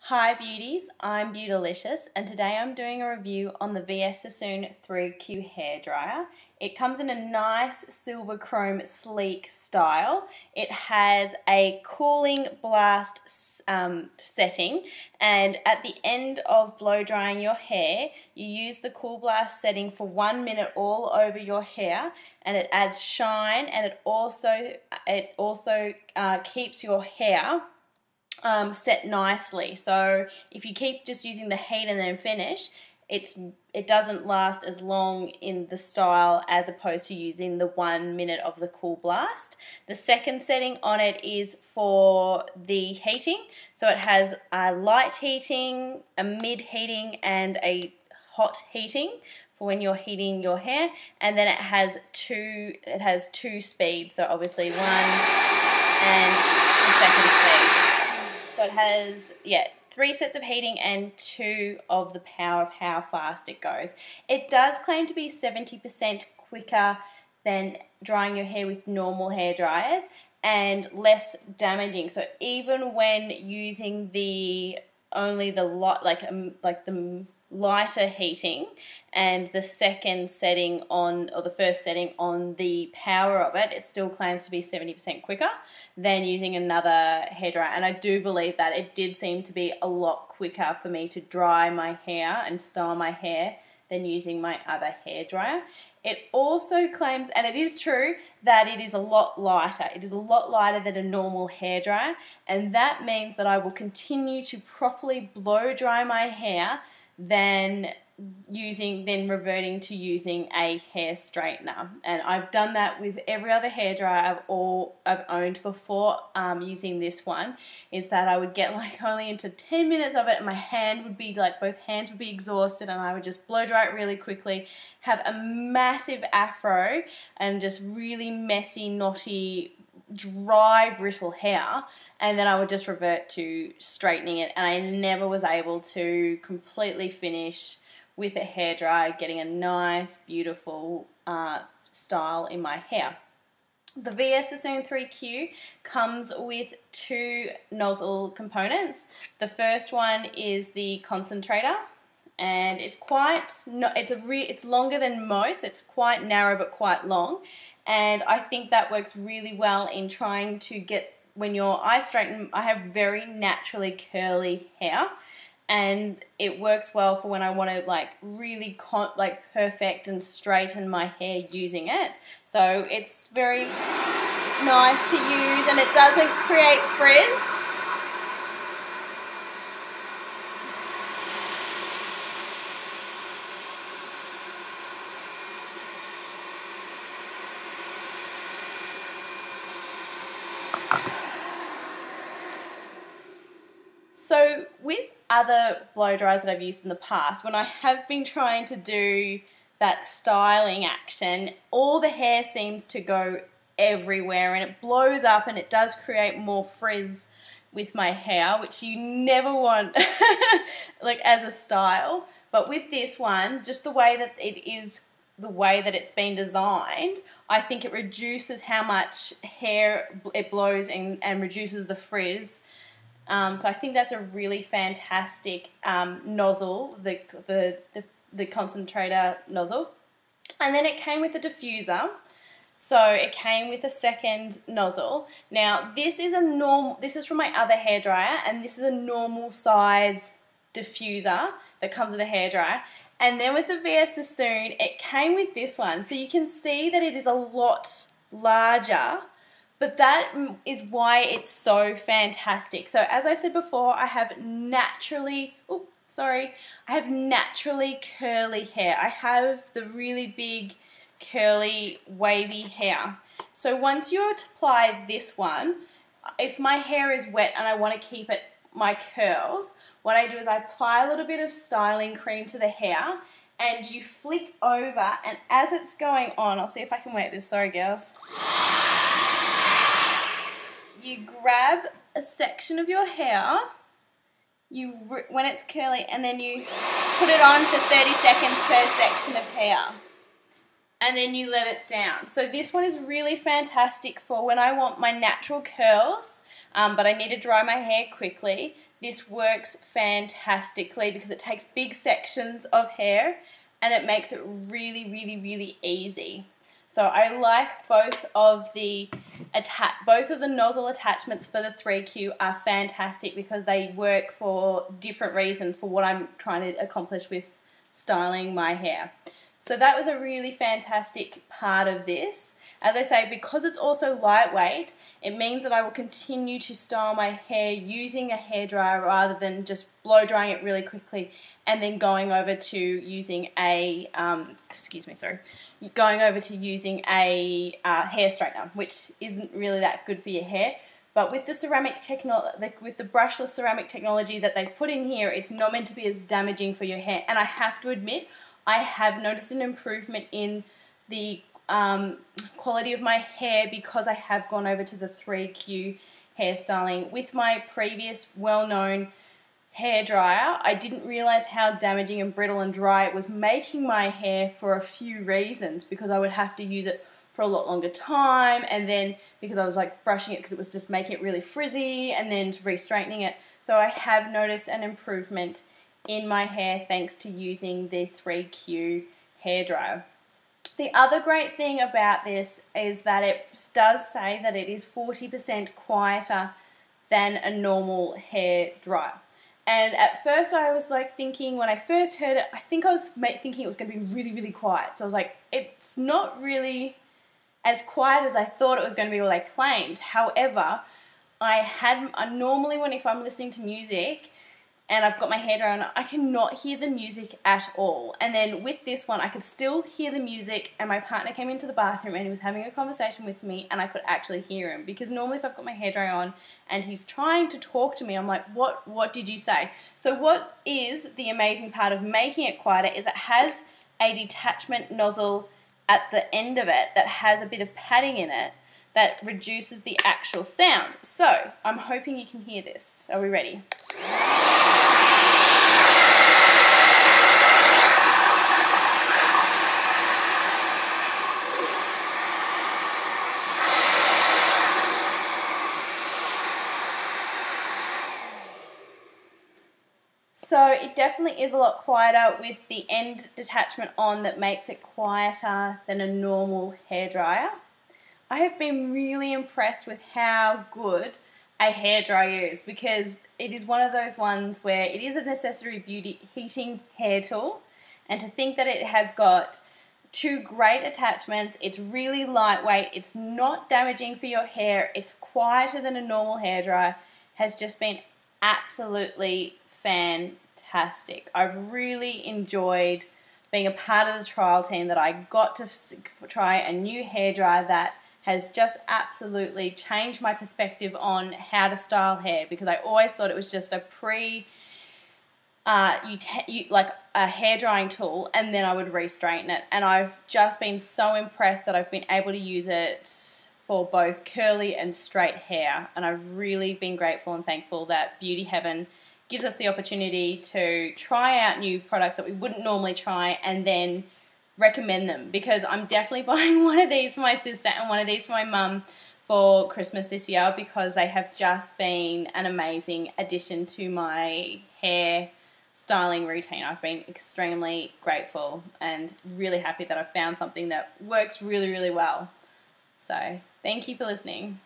Hi beauties, I'm Beautylicious and today I'm doing a review on the VS Sassoon 3Q hairdryer. It comes in a nice silver chrome sleek style. It has a cooling blast setting, and at the end of blow drying your hair you use the cool blast setting for 1 minute all over your hair, and it adds shine, and it also keeps your hair set nicely. So if you keep just using the heat and then finish, it doesn't last as long in the style as opposed to using the 1 minute of the cool blast. The second setting on it is for the heating. So it has a light heating, a mid heating, and a hot heating for when you're heating your hair. And then it has two speeds. So obviously one and the second speed. So it has, 3 sets of heating and 2 of the power of how fast it goes. It does claim to be 70% quicker than drying your hair with normal hair dryers and less damaging. So even when using the lighter heating and the second setting on, or the first setting on the power of it, it still claims to be 70% quicker than using another hairdryer. And I do believe that it did seem to be a lot quicker for me to dry my hair and style my hair than using my other hairdryer. It also claims, and it is true, that it is a lot lighter. It is a lot lighter than a normal hairdryer, and that means that I will continue to properly blow dry my hair than reverting to using a hair straightener. And I've done that with every other hairdryer I've owned before using this one, is that I would get like only into 10 minutes of it and my hand would be like, both hands would be exhausted, and I would just blow dry it really quickly, have a massive afro and just really messy, knotty, dry, brittle hair, and then I would just revert to straightening it, and I never was able to completely finish with a hairdryer getting a nice, beautiful style in my hair. The VS Sassoon 3Q comes with 2 nozzle components. The first one is the concentrator, and it's it's longer than most. It's quite narrow but quite long, and I think that works really well in trying to get, when I straighten, I have very naturally curly hair, and it works well for when I want to like really perfect and straighten my hair using it. So it's very nice to use, and it doesn't create frizz. So with other blow dryers that I've used in the past, when I have been trying to do that styling action, all the hair seems to go everywhere and it blows up, and it does create more frizz with my hair, which you never want like as a style. But with this one, just the way that it's been designed, I think it reduces how much hair it blows and reduces the frizz. So I think that's a really fantastic nozzle, the concentrator nozzle. And then it came with a diffuser. So it came with a second nozzle. Now this is from my other hairdryer, and this is a normal size diffuser that comes with a hairdryer. And then with the VS Sassoon, it came with this one. So you can see that it is a lot larger, but that is why it's so fantastic. So as I said before, I have naturally curly hair. I have the really big, curly, wavy hair. So once you apply this one, if my hair is wet and I want to keep my curls, what I do is I apply a little bit of styling cream to the hair, and you flick over, and as it's going on, I'll see if I can wet this, sorry girls. You grab a section of your hair, when it's curly, and then you put it on for 30 seconds per section of hair. and then you let it down. So this one is really fantastic for when I want my natural curls, but I need to dry my hair quickly. This works fantastically because it takes big sections of hair and it makes it really, really, really easy. So I like both of the nozzle attachments for the 3Q are fantastic because they work for different reasons for what I'm trying to accomplish with styling my hair. So that was a really fantastic part of this. As I say, because it's also lightweight, it means that I will continue to style my hair using a hairdryer rather than just blow drying it really quickly and then going over to using a, hair straightener, which isn't really that good for your hair. But with the with the brushless ceramic technology that they've put in here, it's not meant to be as damaging for your hair. And I have to admit, I have noticed an improvement in the quality of my hair because I have gone over to the 3Q hairstyling. With my previous well-known hairdryer, I didn't realize how damaging and brittle and dry it was making my hair for a few reasons, because I would have to use it for a lot longer time, and then because I was like brushing it because it was just making it really frizzy, and then re-straightening it. So I have noticed an improvement in my hair thanks to using the 3Q hairdryer. The other great thing about this is that it does say that it is 40% quieter than a normal hair dryer. And at first I was like thinking, when I first heard it, I think I was thinking it was going to be really, really quiet. So I was like, it's not really as quiet as I thought it was going to be, or they claimed. However, normally if I'm listening to music and I've got my hairdryer on, I cannot hear the music at all. And then with this one, I could still hear the music, and my partner came into the bathroom and he was having a conversation with me and I could actually hear him. Because normally if I've got my hairdryer on and he's trying to talk to me, I'm like, what did you say? So what is the amazing part of making it quieter is it has a detachment nozzle at the end of it that has a bit of padding in it that reduces the actual sound. So I'm hoping you can hear this. Are we ready? So it definitely is a lot quieter with the end detachment on that makes it quieter than a normal hairdryer. I have been really impressed with how good a hairdryer is, because it is one of those ones where it is a necessary beauty heating hair tool, and to think that it has got two great attachments, it's really lightweight, it's not damaging for your hair, it's quieter than a normal hairdryer, has just been absolutely fantastic. I've really enjoyed being a part of the trial team, that I got to try a new hairdryer that has just absolutely changed my perspective on how to style hair, because I always thought it was just a like a hair drying tool and then I would re-straighten it. And I've just been so impressed that I've been able to use it for both curly and straight hair, and I've really been grateful and thankful that Beauty Heaven gives us the opportunity to try out new products that we wouldn't normally try and then recommend them, because I'm definitely buying one of these for my sister and one of these for my mum for Christmas this year, because they have just been an amazing addition to my hair styling routine. I've been extremely grateful and really happy that I've found something that works really, really well. So thank you for listening.